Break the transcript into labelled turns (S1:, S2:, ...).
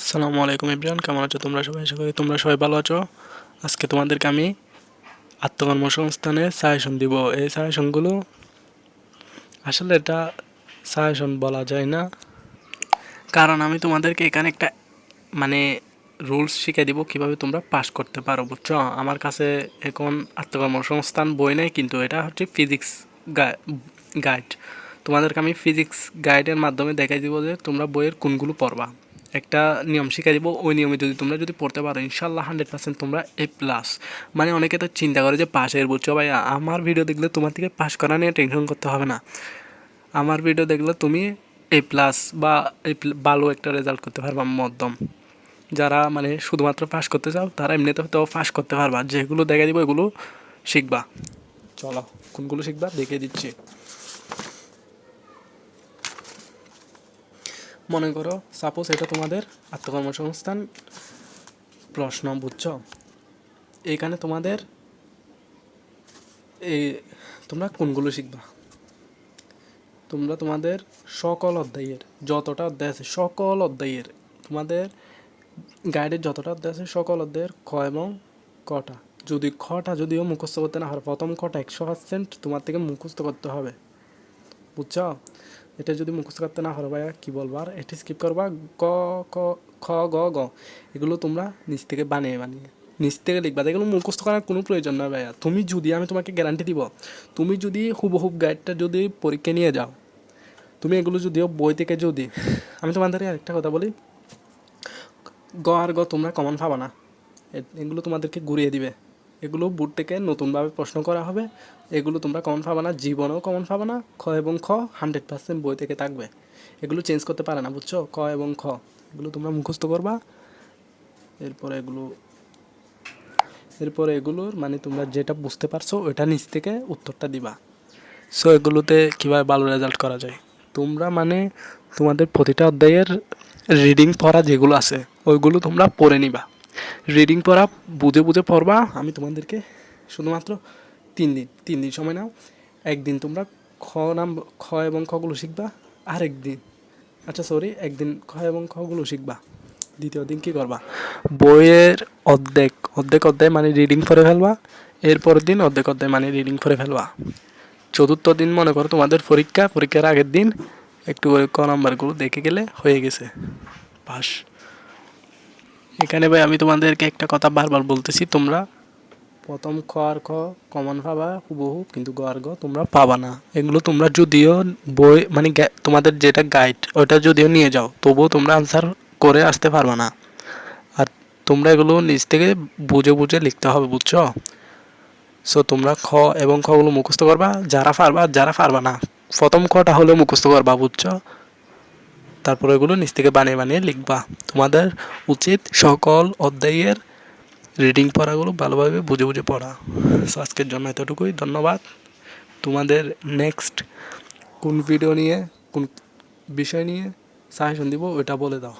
S1: আসসালামু আলাইকুম এভরিওয়ান, কেমন আছো তোমরা সবাই? আশা করি তোমরা সবাই ভালো আছো। আজকে তোমাদেরকে আমি আত্মকর্মসংস্থানের সাজেশন দিব। এই সাজেশনগুলো আসলে এটা সাজেশন বলা যায় না, কারণ আমি তোমাদেরকে এখানে একটা মানে রুলস শিখিয়ে দিব কিভাবে তোমরা পাস করতে পারো, বুঝছো? আমার কাছে এখন আত্মকর্মসংস্থান বই নেই, কিন্তু এটা হচ্ছে ফিজিক্স গাইড। তোমাদেরকে আমি ফিজিক্স গাইডের মাধ্যমে দেখাই দিব যে তোমরা বইয়ের কোনগুলো পড়বা। একটা নিয়ম শিখিয়ে দিব, ওই নিয়মে তোমরা যদি পড়তে পারো ইনশাল্লাহ 100% তোমরা A+। মানে অনেকে তো চিন্তা করে যে পাশের, বুঝছো ভাই? আমার ভিডিও দেখলে তোমার থেকে পাস করা নিয়ে টেনশন করতে হবে না। আমার ভিডিও দেখলে তুমি A+ বা ভালো একটা রেজাল্ট করতে পারবা মধ্যম। যারা মানে শুধুমাত্র পাস করতে চাও তারা এমনিতে তো পাস করতে পারবা। যেগুলো দেখে দিব এগুলো শিখবা। চলো কোনগুলো শিখবা দেখিয়ে দিচ্ছি। মনে করো সাপোজ এটা তোমাদের আত্মকর্মসংস্থান প্রশ্ন, বুঝছো? এইখানে তোমাদের এই তোমরা কোনগুলো শিখবা? তোমরা তোমাদের সকল অধ্যায়ের যতটা অধ্যায় আছে, সকল অধ্যায়ের তোমাদের গাইডের যতটা অধ্যায় আছে সকল অধ্যায়ের ক এবং কটা, যদি খটা যদিও মুখস্থ করতে না হয়, প্রথম কটা 100% তোমার থেকে মুখস্থ করতে হবে, বুঝছো? এটা যদি মুখস্থ করতে না পারো ভাইয়া কী বলবার, এটি স্কিপ করবা। ক ক খ গ গ এগুলো তোমরা নিচ থেকে বানিয়ে নিচ থেকে লিখবা। এগুলো মুখস্থ করার কোনো প্রয়োজন নয় ভাইয়া। তুমি যদি, আমি তোমাকে গ্যারান্টি দিব, তুমি যদি হুবহুব গাইডটা যদি পরীক্ষা নিয়ে যাও, তুমি এগুলো যদিও বই থেকে যদি, আমি তোমাদের আরেকটা কথা বলি, গ আর গ তোমরা কমন পাবা না, এগুলো তোমাদেরকে ঘুরিয়ে দিবে। এগুলো বোর্ড থেকে নতুনভাবে প্রশ্ন করা হবে, এগুলো তোমরা কমন পাবা না, জীবনেও কমন পাবা না। খ এবং খ 100% বই থেকে থাকবে, এগুলো চেঞ্জ করতে পারে না, বুঝছো? ক এবং খ এগুলো তোমরা মুখস্থ করবা। এরপরে এগুলোর মানে তোমরা যেটা বুঝতে পারছো ওইটা নিচ থেকে উত্তরটা দিবা। সো এগুলোতে কীভাবে ভালো রেজাল্ট করা যায়, তোমরা মানে তোমাদের প্রতিটা অধ্যায়ের রিডিং পড়া যেগুলো আছে ওইগুলো তোমরা পড়ে নিবা। রিডিং পড়া বুঝে বুঝে পড়বা। আমি তোমাদেরকে শুধুমাত্র 3 দিন সময় নাও। একদিন তোমরা খ এবং খগুলো শিখবা, একদিন খ এবং খগুলো শিখবা। দ্বিতীয় দিন কী করবা, বইয়ের অর্ধেক অধ্যায় মানে রিডিং পড়ে ফেলবা। এরপরের দিন অর্ধেক মানে রিডিং পড়ে ফেলবা। চতুর্থ দিন মনে করো তোমাদের পরীক্ষার আগের দিন একটু করে ক নাম্বারগুলো দেখে গেলে হয়ে গেছে, পাস। এখানে ভাই আমি তোমাদেরকে একটা কথা বারবার বলতেছি, তোমরা প্রথম খ আর খ কমন পাবা হুবহু, কিন্তু গ আর গ তোমরা পাবা না। এগুলো তোমরা যদিও বই মানে তোমাদের যেটা গাইড ওটা যদিও নিয়ে যাও, তবুও তোমরা আনসার করে আসতে পারবা না। আর তোমরা এগুলো নিজ থেকে বুঝে বুঝে লিখতে হবে, বুঝছো? সো তোমরা খ এবং খগুলো মুখস্থ করবা, যারা পারবা না প্রথম খটা হলেও মুখস্থ করবা, বুঝছো? তারপর এগুলো নিচ থেকে বানিয়ে বানিয়ে লিখবা। তোমাদের উচিত সকল অধ্যায়ের রিডিং পড়াগুলো ভালোভাবে বুঝে বুঝে পড়া। সো আজকের জন্য এতটুকুই, ধন্যবাদ। তোমাদের নেক্সট কোন ভিডিও নিয়ে, কোন বিষয় নিয়ে সাজেশন দিব ওইটা বলে দাও।